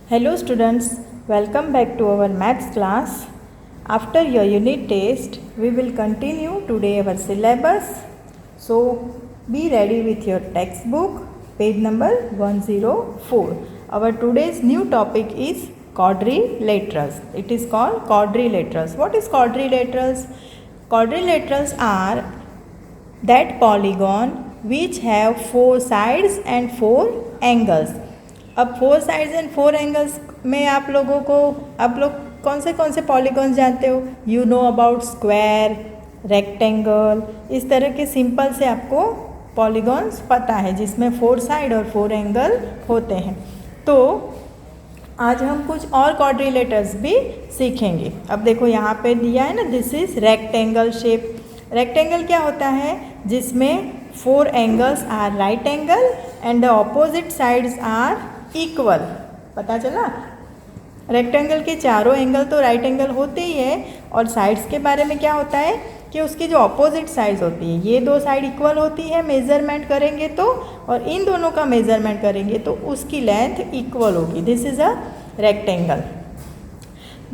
Hello students, welcome back to our maths class. After your unit test, we will continue today our syllabus. So be ready with your textbook, page number 104. Our today's new topic is quadrilaterals. It is called quadrilaterals. What is quadrilaterals? Quadrilaterals are that polygon which have 4 sides and 4 angles. अब 4 sides and 4 angles में आप लोग कौन से polygons जानते हो? You know about square, rectangle, इस तरह के सिंपल से आपको पॉलीगॉन्स पता है जिसमें 4 साइड और 4 एंगल होते हैं. तो आज हम कुछ और क्वाड्रिलेटर्स भी सीखेंगे. अब देखो यहाँ पे दिया है ना, this is rectangle shape. Rectangle क्या होता है? जिसमें 4 angles are right angle and the opposite sides are equal. पता चला? रेक्टेंगल के चारों एंगल तो राइट एंगल होते ही है. और साइड्स के बारे में क्या होता है कि उसकी जो ऑपोजिट साइड्स होती है, ये 2 साइड इक्वल होती है मेजरमेंट करेंगे तो, और इन दोनों का मेजरमेंट करेंगे तो उसकी लेंथ इक्वल होगी. This is a rectangle.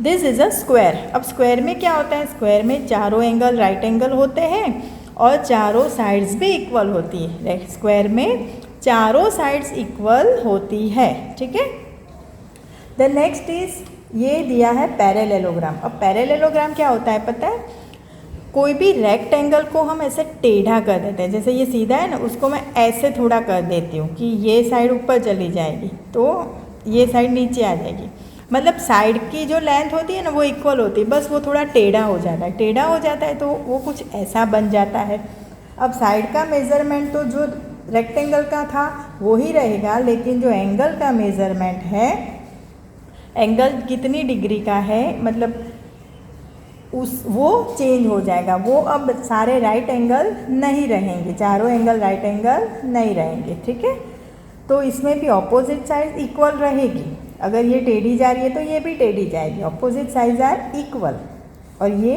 This is a square. अब स्क्वायर में क्या होता है? स्क्वायर में चारों एंगल राइट एंगल होते हैं और चारों साइड्स भी इक्वल होती है. स्क्वायर में चारों साइड्स इक्वल होती है. ठीक है. द नेक्स्ट इज, ये दिया है पैरेलेलोग्राम. अब पैरेलेलोग्राम क्या होता है पता है? कोई भी रेक्टेंगल को हम ऐसे टेढ़ा कर देते हैं. जैसे ये सीधा है ना, उसको मैं ऐसे थोड़ा कर देती हूँ कि ये साइड ऊपर चली जाएगी तो ये साइड नीचे आ जाएगी. मतलब साइड की जो लेंथ होती है ना वो इक्वल होती है, बस वो थोड़ा टेढ़ा हो जाता है. टेढ़ा हो जाता है तो वो कुछ ऐसा बन जाता है. अब साइड का मेज़रमेंट तो जो रेक्टेंगल का था वो ही रहेगा, लेकिन जो एंगल का मेज़रमेंट है, एंगल कितनी डिग्री का है, मतलब वो चेंज हो जाएगा. वो अब सारे राइट एंगल नहीं रहेंगे, चारों एंगल राइट एंगल नहीं रहेंगे. ठीक है. तो इसमें भी ऑपोजिट साइड इक्वल रहेगी. अगर ये टेढ़ी जा रही है तो ये भी टेढ़ी जाएगी. Opposite sides are equal. और ये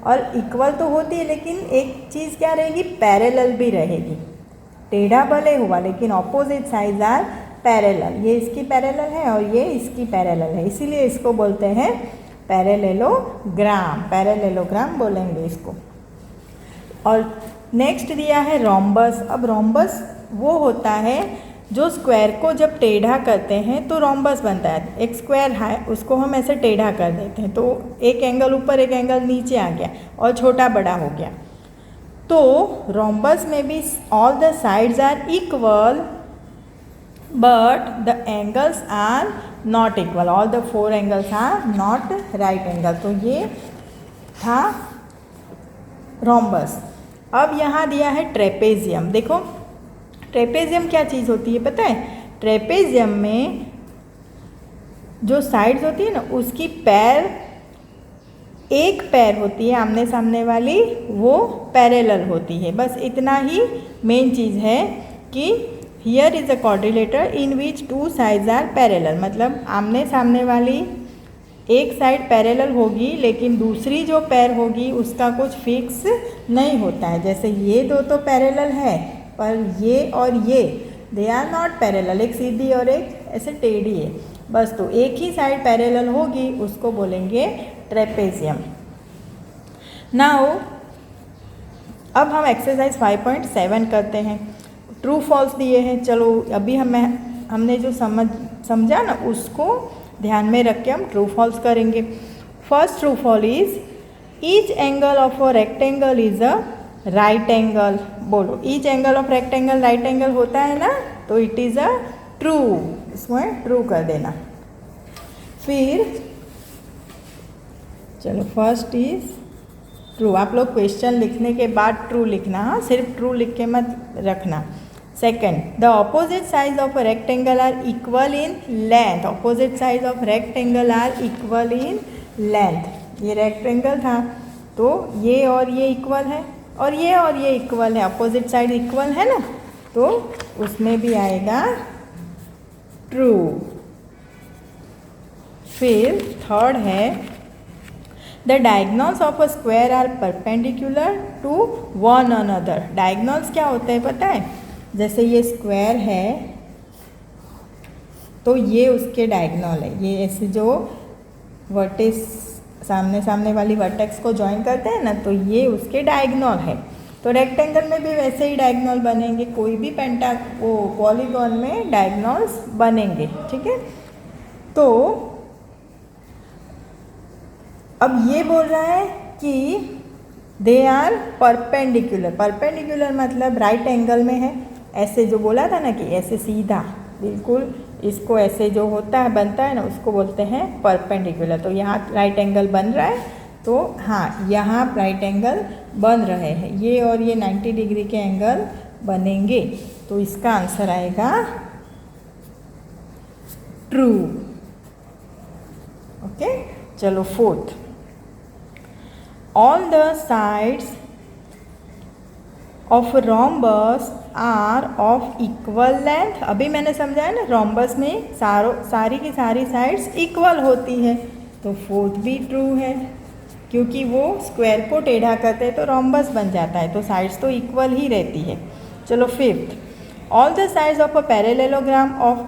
और इक्वल तो होती है, लेकिन एक चीज़ क्या रहेगी? पैरेलल भी रहेगी. टेढ़ा भले हुआ लेकिन ऑपोजिट साइड्स आर पैरेलल. ये इसकी पैरेलल है और ये इसकी पैरेलल है, इसीलिए इसको बोलते हैं पैरेलेलोग्राम. पैरेलेलोग्राम बोलेंगे इसको. और नेक्स्ट दिया है रोम्बस. अब रोम्बस वो होता है जो स्क्वायर को जब टेढ़ा करते हैं तो रोम्बस बनता है. एक स्क्वायर है, उसको हम ऐसे टेढ़ा कर देते हैं तो एक एंगल ऊपर एक एंगल नीचे आ गया और छोटा बड़ा हो गया. तो रोम्बस में भी all the sides are equal but the angles are not equal. All the 4 angles are not right angle. तो ये था रोम्बस. अब यहाँ दिया है ट्रेपेजियम. देखो ट्रेपेजियम क्या चीज़ होती है पता है? ट्रेपेजियम में जो साइड्स होती है ना, उसकी एक पैर होती है आमने सामने वाली, वो पैरेलल होती है. बस इतना ही मेन चीज़ है कि here is a quadrilateral in which 2 sides are parallel. मतलब आमने सामने वाली एक साइड पैरेलल होगी लेकिन दूसरी जो पैर होगी उसका कुछ फिक्स नहीं होता है. जैसे ये 2 तो पैरेलल है, पर ये और ये दे आर नॉट पैरेलल. एक सीधी और एक ऐसे टेढ़ी है बस. तो एक ही साइड पैरेलल होगी, उसको बोलेंगे ट्रेपेजियम. नाउ अब हम एक्सरसाइज 5.7 करते हैं. ट्रू फॉल्स दिए हैं. चलो अभी हमने जो समझा ना उसको ध्यान में रख के हम ट्रू फॉल्स करेंगे. First true false is, each angle of a rectangle is a right angle. बोलो, each angle of rectangle right angle होता है ना, तो इट इज़ अ ट्रू. इसमें ट्रू कर देना. फिर चलो फर्स्ट इज ट्रू. आप लोग क्वेश्चन लिखने के बाद ट्रू लिखना. हाँ, सिर्फ ट्रू लिख के मत रखना. Second, the opposite side of a rectangle are equal in length. Opposite side of rectangle are equal in length. ये रेक्टेंगल था तो ये और ये इक्वल है और ये इक्वल है. अपोजिट साइड इक्वल है ना, तो उसमें भी आएगा ट्रू. फिर थर्ड है, the diagonals of a square are perpendicular to one another. Diagonals क्या होते हैं पता है? जैसे ये स्क्वायर है तो ये उसके डायगोनल है। ये ऐसे जो वर्टेक्स सामने सामने वाली वर्टेक्स को ज्वाइन करते हैं ना, तो ये उसके डायगोनल है। तो रेक्टेंगल में भी वैसे ही डायगोनल बनेंगे, कोई भी पॉलीगॉन में डायगोनल्स बनेंगे, ठीक है। तो अब ये बोल रहा है कि दे आर परपेंडिकुलर। परपेंडिकुलर मतलब राइट एंगल में है। ऐसे जो बोला था ना कि ऐसे सीधा बिल्कुल इसको ऐसे जो होता है बनता है ना, उसको बोलते हैं परपेंडिकुलर। तो यहाँ राइट एंगल बन रहा है, तो हाँ यहाँ राइट एंगल बन रहे हैं, ये और ये 90 डिग्री के एंगल बनेंगे। तो इसका आंसर आएगा ट्रू। ओके, चलो fourth, all the sides of rhombus are of equal length. अभी मैंने समझाया ना, रोम्बस में सारी की सारी साइड्स इक्वल होती है, तो फोर्थ भी ट्रू है, क्योंकि वो स्क्वायर को टेढ़ा करते हैं तो रोम्बस बन जाता है, तो साइड्स तो इक्वल ही रहती है। चलो fifth, all the sides of a parallelogram of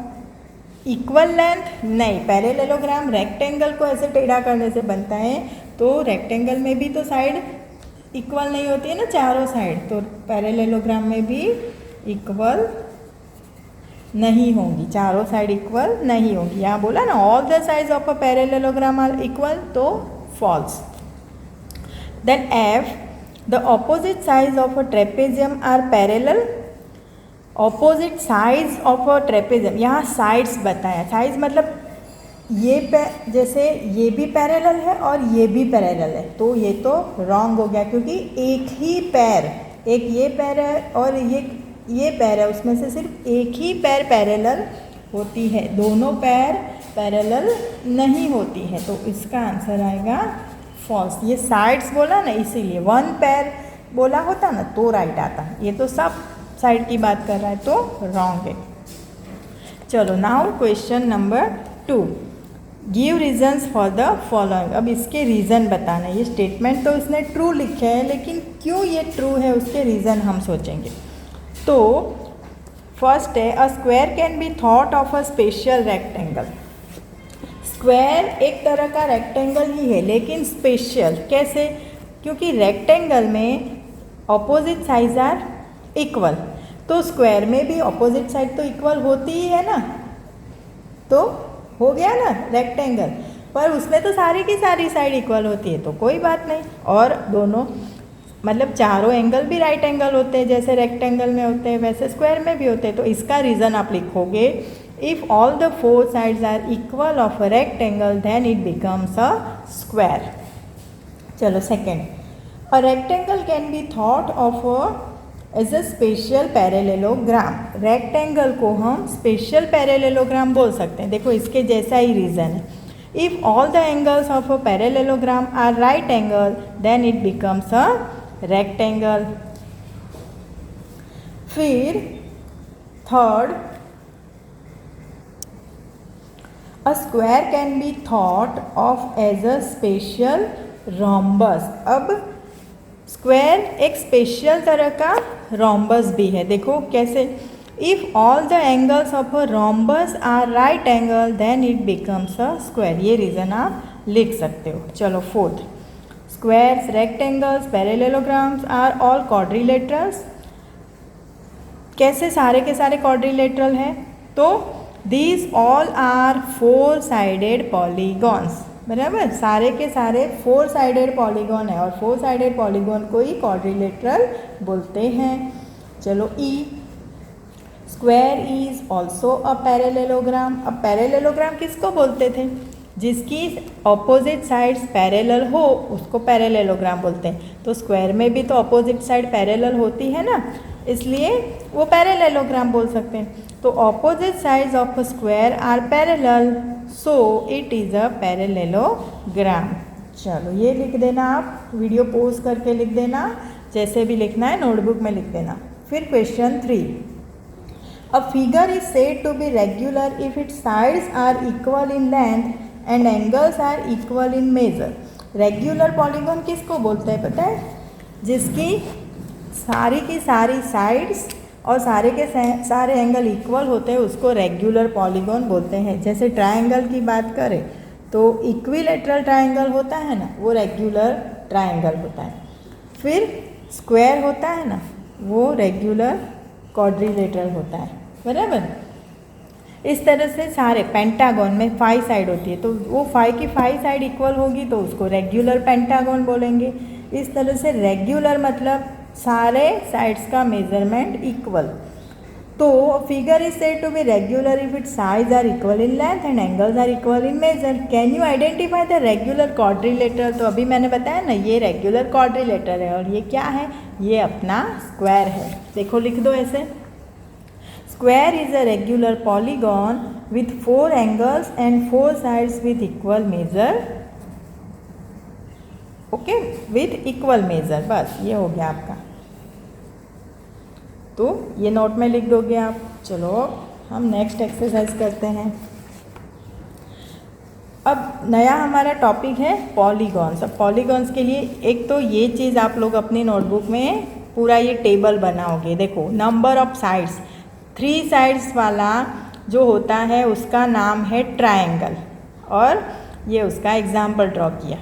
equal length. नहीं, पैरेललोग्राम रेक्टेंगल को ऐसे टेढ़ा करने से बनता है, तो रेक्टेंगल में भी तो साइड इक्वल नहीं होती है ना, चारों साइड, तो पैरेललोग्राम में भी इक्वल नहीं होंगी, चारों साइड इक्वल नहीं होंगी। यहाँ बोला ना all the sides of a parallelogram are equal, तो false. Then F, the opposite sides of a trapezium are parallel. Opposite sides of a trapezium, यहाँ साइड्स बताया, साइड्स मतलब ये जैसे ये भी पैरेलल है और ये भी पैरेलल है, तो ये तो रॉन्ग हो गया, क्योंकि एक ही पैर, एक ये पैर है और ये पैर है, उसमें से सिर्फ एक ही पैर पैरेलल होती है, दोनों पैर पैरेलल नहीं होती है, तो इसका आंसर आएगा फॉल्स। ये साइड्स बोला ना, इसीलिए वन पैर बोला होता ना तो राइट आता, ये तो सब साइड की बात कर रहा है, तो रॉन्ग है। चलो now question number 2, give reasons for the following. अब इसके रीज़न बताना है। ये स्टेटमेंट तो इसने ट्रू लिखे हैं, लेकिन क्यों ये ट्रू है उसके रीज़न हम सोचेंगे। तो फर्स्ट है, अ square can be thought of a special rectangle. Square एक तरह का रेक्टेंगल ही है, लेकिन स्पेशल कैसे? क्योंकि रेक्टेंगल में ऑपोजिट साइड्स आर इक्वल, तो स्क्वायर में भी ऑपोजिट साइड तो इक्वल होती ही है ना, तो हो गया ना रेक्टेंगल, पर उसमें तो सारी की सारी साइड इक्वल होती है, तो कोई बात नहीं। और दोनों मतलब चारों एंगल भी राइट एंगल होते हैं, जैसे रेक्टेंगल में होते हैं वैसे स्क्वायर में भी होते हैं, तो इसका रीज़न आप लिखोगे, if all the four sides are equal of a rectangle then it becomes a square. चलो second, a rectangle can be thought of as a special parallelogram. Rectangle को हम स्पेशल पैरेललोग्राम बोल सकते हैं। देखो इसके जैसा ही रीज़न है, if all the angles of a parallelogram are right angle then it becomes a rectangle. फिर third, a square can be thought of as a special rhombus. अब स्क्वायर एक स्पेशल तरह का रोम्बस भी है। देखो कैसे, if all the angles of a rhombus are right angle then it becomes a square. ये रीज़न आप लिख सकते हो। चलो fourth, squares, rectangles, parallelograms are all quadrilaterals. कैसे सारे के सारे क्वाड्रिलेटरल हैं? तो these all are four sided polygons. बराबर, सारे के सारे फोर साइडेड पॉलीगॉन है, और फोर साइडेड पॉलीगॉन को ही क्वाड्रिलेटरल बोलते हैं। चलो E, square is also a parallelogram. अब पैरेललोग्राम किसको बोलते थे? जिसकी ऑपोजिट साइड्स पैरेलल हो उसको पैरेललोग्राम बोलते हैं। तो स्क्वायर में भी तो ऑपोजिट साइड पैरेलल होती है ना, इसलिए वो पैरेललोग्राम बोल सकते हैं। तो opposite sides of a square are parallel, so it is a parallelogram. चलो ये लिख देना, आप वीडियो पॉज करके लिख देना, जैसे भी लिखना है नोटबुक में लिख देना। फिर question 3, a figure is said to be regular if its sides are equal in length and angles are equal in measure. Regular polygon किसको बोलते हैं पता है? जिसकी सारी की सारी साइड्स और सारे के सारे एंगल इक्वल होते हैं उसको रेगुलर पॉलीगॉन बोलते हैं। जैसे ट्रायंगल की बात करें तो इक्विलेटरल ट्रायंगल होता है ना, वो रेगुलर ट्रायंगल होता है। फिर स्क्वायर होता है ना, वो रेगुलर क्वाड्रिलेटरल होता है, बराबर। इस तरह से सारे पेंटागन में 5 साइड होती है, तो वो 5 की 5 साइड इक्वल होगी तो उसको रेगुलर पेंटागन बोलेंगे। इस तरह से रेगुलर मतलब सारे साइड्स का मेजरमेंट इक्वल। तो figure is said to be regular if its sides are equal in length and angles are equal in measure. Can you identify the regular quadrilateral? तो अभी मैंने बताया ना, ये रेगुलर क्वाड्रिलेटरल है और ये क्या है, ये अपना स्क्वायर है। देखो लिख दो ऐसे, square is a regular polygon with 4 angles and 4 sides with equal major. Okay, with equal major, बस ये हो गया आपका। तो ये नोट में लिख दोगे आप। चलो हम नेक्स्ट एक्सरसाइज करते हैं। अब नया हमारा टॉपिक है पॉलीगॉन्स। अब पॉलीगॉन्स के लिए एक तो ये चीज़ आप लोग अपनी नोटबुक में पूरा ये टेबल बनाओगे। देखो, नंबर ऑफ साइड्स, 3 साइड्स वाला जो होता है उसका नाम है ट्रायंगल, और ये उसका एग्जाम्पल ड्रॉ किया।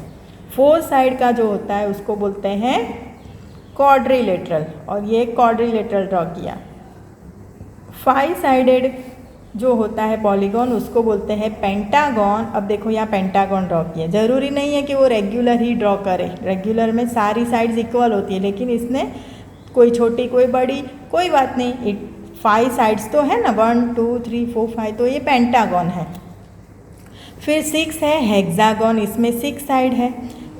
4 साइड का जो होता है उसको बोलते हैं क्वाड्रिलेटरल, और ये क्वाड्रिलेटरल ड्रॉ किया। 5 साइडेड जो होता है पॉलीगॉन उसको बोलते हैं पेंटागन। अब देखो यहाँ पेंटागन ड्रॉ किया, ज़रूरी नहीं है कि वो रेगुलर ही ड्रॉ करे, रेगुलर में सारी साइड्स इक्वल होती है, लेकिन इसने कोई छोटी कोई बड़ी कोई बात नहीं, 5 साइड्स तो है ना, 1 2 3 4 5, तो ये पेंटागन है। फिर 6 है हेक्सागन, इसमें 6 साइड है।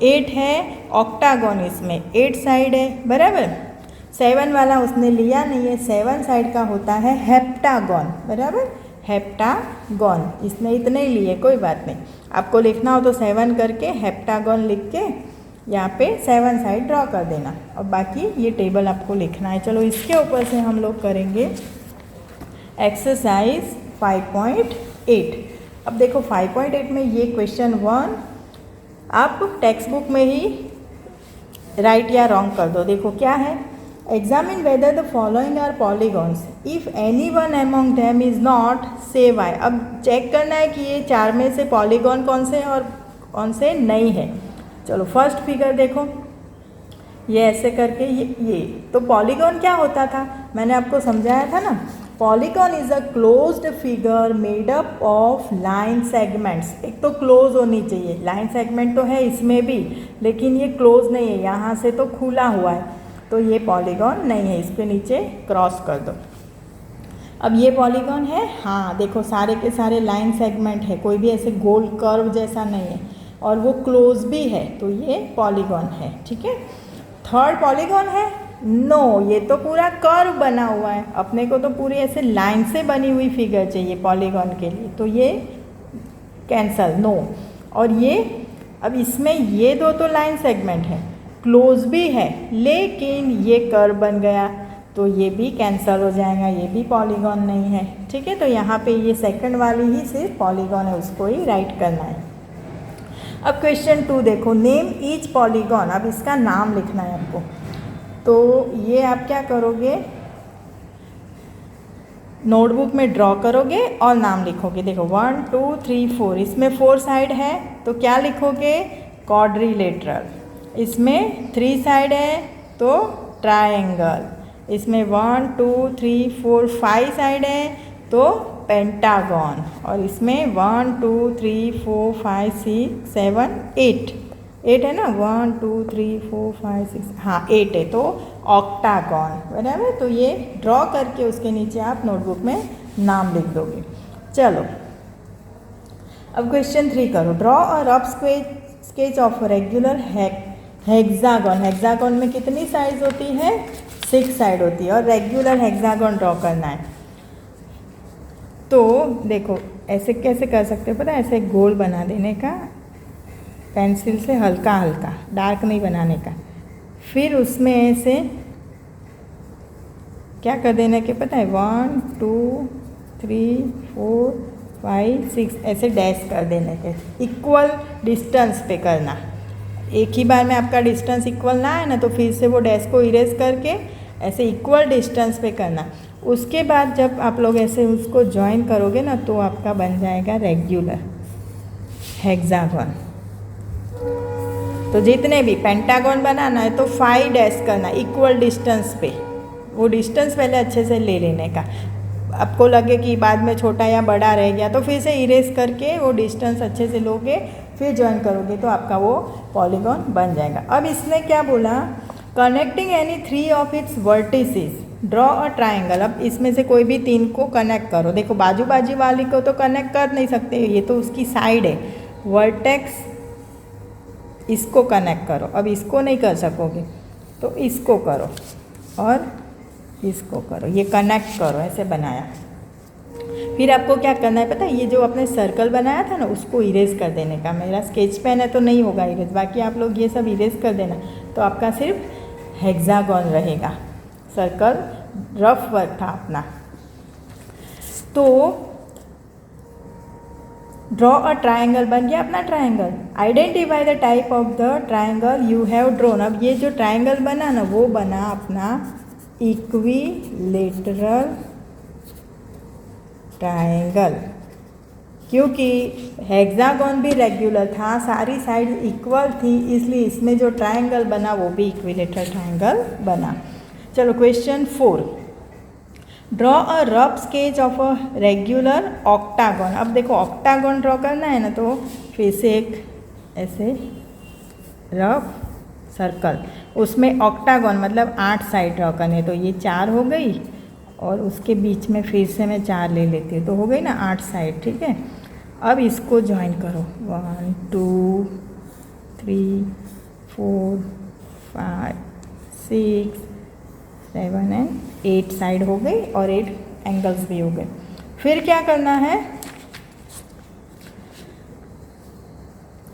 8 है ऑक्टागन, इसमें 8 साइड है, बराबर। 7 वाला उसने लिया नहीं है, 7 साइड का होता है हेप्टागन, बराबर, हेप्टागन। इसने इतने ही लिए, कोई बात नहीं। आपको लिखना हो तो 7 करके हेप्टागन लिख के यहाँ पे 7 साइड ड्रॉ कर देना, और बाकी ये टेबल आपको लिखना है। चलो इसके ऊपर से हम लोग करेंगे एक्सरसाइज 5.8। अब देखो 5.8 में ये क्वेश्चन 1 आप टेक्स्ट बुक में ही राइट या रॉन्ग कर दो। देखो क्या है, examine whether the following are polygons if any one among them is not say why. अब चेक करना है कि ये 4 में से पॉलीगॉन कौन से हैं और कौन से नहीं है। चलो फर्स्ट फिगर देखो, ये ऐसे करके ये तो पॉलीगॉन क्या होता था, मैंने आपको समझाया था ना। Polygon is a closed figure made up of line segments. एक तो क्लोज होनी चाहिए, लाइन सेगमेंट तो है इसमें भी, लेकिन ये क्लोज नहीं है, यहाँ से तो खुला हुआ है, तो ये पॉलीगॉन नहीं है। इस पे नीचे क्रॉस कर दो। अब ये पॉलीगॉन है, हाँ देखो सारे के सारे लाइन सेगमेंट है, कोई भी ऐसे गोल कर्व जैसा नहीं है, और वो क्लोज भी है, तो ये पॉलीगॉन है, ठीक है। थर्ड पॉलीगॉन है, नो, ये तो पूरा कर्व बना हुआ है, अपने को तो पूरी ऐसे लाइन से बनी हुई फिगर चाहिए पॉलीगॉन के लिए, तो ये कैंसल, नो। और ये अब इसमें ये 2 तो लाइन सेगमेंट है, क्लोज भी है, लेकिन ये कर्व बन गया, तो ये भी कैंसल हो जाएगा, ये भी पॉलीगॉन नहीं है, ठीक है। तो यहाँ पे ये सेकंड वाली ही सिर्फ पॉलीगॉन है, उसको ही राइट करना है। अब क्वेश्चन 2 देखो, नेम ईच पॉलीगॉन। अब इसका नाम लिखना है आपको, तो ये आप क्या करोगे, नोटबुक में ड्रॉ करोगे और नाम लिखोगे। देखो 1 2 3 4, इसमें 4 साइड है तो क्या लिखोगे, क्वाड्रिलेटरल। इसमें 3 साइड है तो ट्रायंगल। इसमें 1 2 3 4 5 साइड है तो पेंटागन। और इसमें 1 2 3 4 5 6 7 8 है ना, 1 2 3 4 5 6, हाँ 8 है, तो ऑक्टागन, बराबर। तो ये ड्रॉ करके उसके नीचे आप नोटबुक में नाम लिख दोगे। चलो अब क्वेश्चन 3 करो, draw a rough sketch of regular hexagon. Hexagon में कितनी साइड्स होती है, 6 साइड होती है, और रेगुलर हेक्सागन ड्रॉ करना है। तो देखो ऐसे कैसे कर सकते हो पता है, ऐसे गोल बना देने का पेंसिल से, हल्का हल्का, डार्क नहीं बनाने का। फिर उसमें ऐसे क्या कर देना कि पता है, 1 2 3 4 5 6 ऐसे डैश कर देने के, इक्वल डिस्टेंस पे करना। एक ही बार में आपका डिस्टेंस इक्वल ना है ना, तो फिर से वो डैश को इरेज करके ऐसे इक्वल डिस्टेंस पे करना। उसके बाद जब आप लोग ऐसे उसको ज्वाइन करोगे ना तो आपका बन जाएगा रेगुलर हेक्सागन। तो जितने भी पेंटागन बनाना है तो 5 डैश करना इक्वल डिस्टेंस पे, वो डिस्टेंस पहले अच्छे से ले लेने का। आपको लगे कि बाद में छोटा या बड़ा रह गया तो फिर से इरेज करके वो डिस्टेंस अच्छे से लोगे, फिर ज्वाइन करोगे तो आपका वो पॉलीगॉन बन जाएगा। अब इसने क्या बोला, connecting any 3 of its vertices draw a triangle. अब इसमें से कोई भी 3 को कनेक्ट करो। देखो बाजू बाजू वाली को तो कनेक्ट कर नहीं सकते, ये तो उसकी साइड है। वर्टेक्स इसको कनेक्ट करो, अब इसको नहीं कर सकोगे तो इसको करो और इसको करो, ये कनेक्ट करो, ऐसे बनाया। फिर आपको क्या करना है पता है, ये जो आपने सर्कल बनाया था ना उसको इरेज कर देने का। मेरा स्केच पेन है तो नहीं होगा इरेज, बाकी आप लोग ये सब इरेज कर देना तो आपका सिर्फ हेक्सागन रहेगा। सर्कल रफ वर्क था अपना। तो ड्रॉ अ ट्राइंगल बन गया अपना triangle. Identify the type of the triangle you have drawn. अब ये जो ट्राइंगल बना ना वो बना अपना इक्विलेटरल ट्राइंगल, क्योंकि हेक्सागन भी रेगुलर था, सारी साइड इक्वल थी, इसलिए इसमें जो ट्राइंगल बना वो भी इक्विलेटरल ट्राइंगल बना। चलो question 4, draw a rough sketch of a regular octagon. अब देखो ऑक्टागन ड्रॉ करना है ना तो फिर से एक ऐसे रफ सर्कल, उसमें ऑक्टागन मतलब 8 साइड ड्रॉ करनी है। तो ये 4 हो गई और उसके बीच में फिर से मैं 4 ले लेती हूँ, तो हो गई ना 8 साइड, ठीक है। अब इसको ज्वाइन करो, 1 2 3 4 5 6 7 एंड 8 साइड हो गई और 8 एंगल्स भी हो गए। फिर क्या करना है,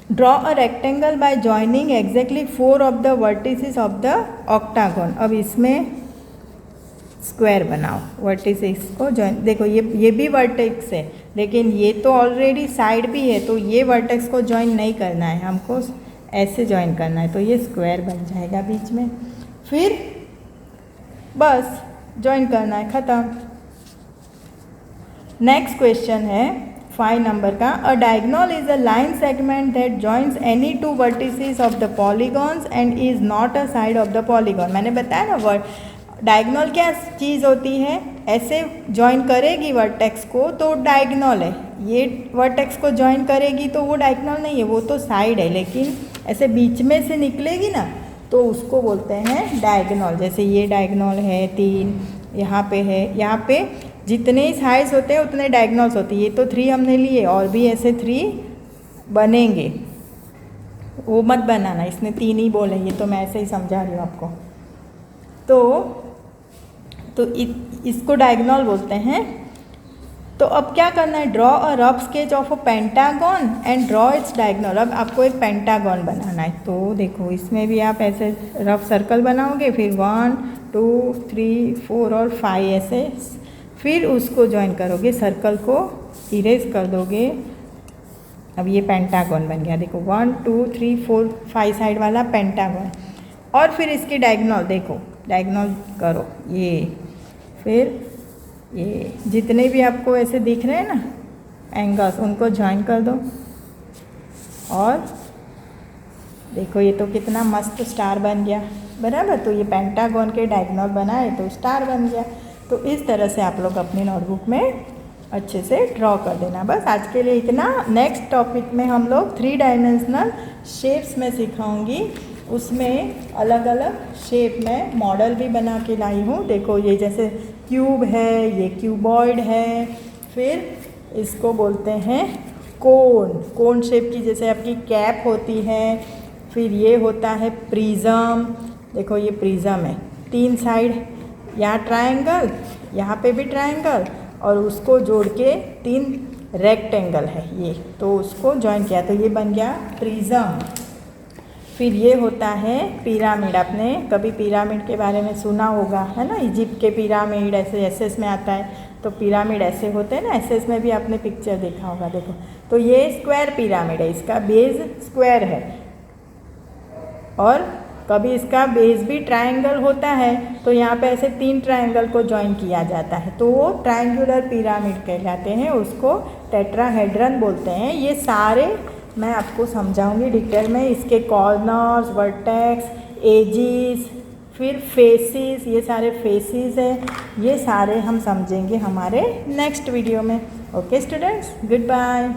draw a rectangle bye joining exactly 4 of the vertices of the octagon. अब इसमें स्क्वायर बनाओ, वर्टिसेस को जॉइन। देखो ये भी वर्टेक्स है लेकिन ये तो ऑलरेडी साइड भी है, तो ये वर्टेक्स को जॉइन नहीं करना है, हमको ऐसे जॉइन करना है, तो ये स्क्वायर बन जाएगा बीच में। फिर बस जॉइन करना है, ख़त्म। नेक्स्ट क्वेश्चन है 5 नंबर का, अ diagonal is a line segment that joins any 2 vertices of the polygons and is not a side of the polygon. मैंने बताया ना वर्ड डायगोनल क्या चीज़ होती है, ऐसे ज्वाइन करेगी वर्टेक्स को तो डायगोनल है, ये वर्टेक्स को ज्वाइन करेगी तो वो डायगोनल नहीं है, वो तो साइड है, लेकिन ऐसे बीच में से निकलेगी ना तो उसको बोलते हैं डायगोनल। जैसे ये डायगोनल है 3, यहाँ पे है, यहाँ पे जितने साइड्स होते हैं उतने डायगोनल्स होती है। ये तो 3 हमने लिए और भी ऐसे 3 बनेंगे, वो मत बनाना, इसने 3 ही बोले, ये तो मैं ऐसे ही समझा रही हूँ आपको। तो इसको डायगोनल बोलते हैं। तो अब क्या करना है, draw a rough sketch of a pentagon and draw its diagonal. अब आपको एक पेंटागन बनाना है, तो देखो इसमें भी आप ऐसे रफ सर्कल बनाओगे, फिर 1 2 3 4 और 5 ऐसे, फिर उसको ज्वाइन करोगे, सर्कल को इरेज कर दोगे। अब ये पेंटागन बन गया, देखो 1 2 3 4 5 साइड वाला पेंटागन। और फिर इसकी डायगोनल देखो, डायगोनल करो ये, फिर ये जितने भी आपको ऐसे दिख रहे हैं ना एंगल्स, उनको ज्वाइन कर दो। और देखो ये तो कितना मस्त स्टार बन गया, बराबर। तो ये पेंटागन के डायगोनल बनाए तो स्टार बन गया। तो इस तरह से आप लोग अपनी नोटबुक में अच्छे से ड्रॉ कर देना। बस आज के लिए इतना। नेक्स्ट टॉपिक में हम लोग 3 डायमेंशनल शेप्स में सिखाऊंगी, उसमें अलग अलग शेप में मॉडल भी बना के लाई हूँ। देखो ये जैसे क्यूब है, ये क्यूबॉइड है, फिर इसको बोलते हैं कोन, कोन शेप की जैसे आपकी कैप होती है। फिर ये होता है प्रिज्म, देखो ये प्रिज्म है, 3 साइड, यहाँ ट्रायंगल, यहाँ पे भी ट्रायंगल, और उसको जोड़ के 3 रेक्टेंगल है ये, तो उसको ज्वाइन किया तो ये बन गया प्रिज्म। फिर ये होता है पिरामिड, आपने कभी पिरामिड के बारे में सुना होगा, है ना, इजिप्ट के पिरामिड ऐसे एसएस में आता है, तो पिरामिड ऐसे होते हैं ना, एसएस में भी आपने पिक्चर देखा होगा। देखो तो ये स्क्वायर पिरामिड है, इसका बेस स्क्वायर है, और कभी इसका बेस भी ट्रायंगल होता है, तो यहाँ पे ऐसे 3 ट्रायंगल को ज्वाइन किया जाता है तो वो ट्रायंगुलर पिरामिड कहलाते हैं, उसको टेट्राहेड्रन बोलते हैं। ये सारे मैं आपको समझाऊंगी डिटेल में, इसके कॉर्नर्स, वर्टेक्स, एजिस, फिर फेसिस, ये सारे फेसिस है, ये सारे हम समझेंगे हमारे नेक्स्ट वीडियो में। Okay students, good bye.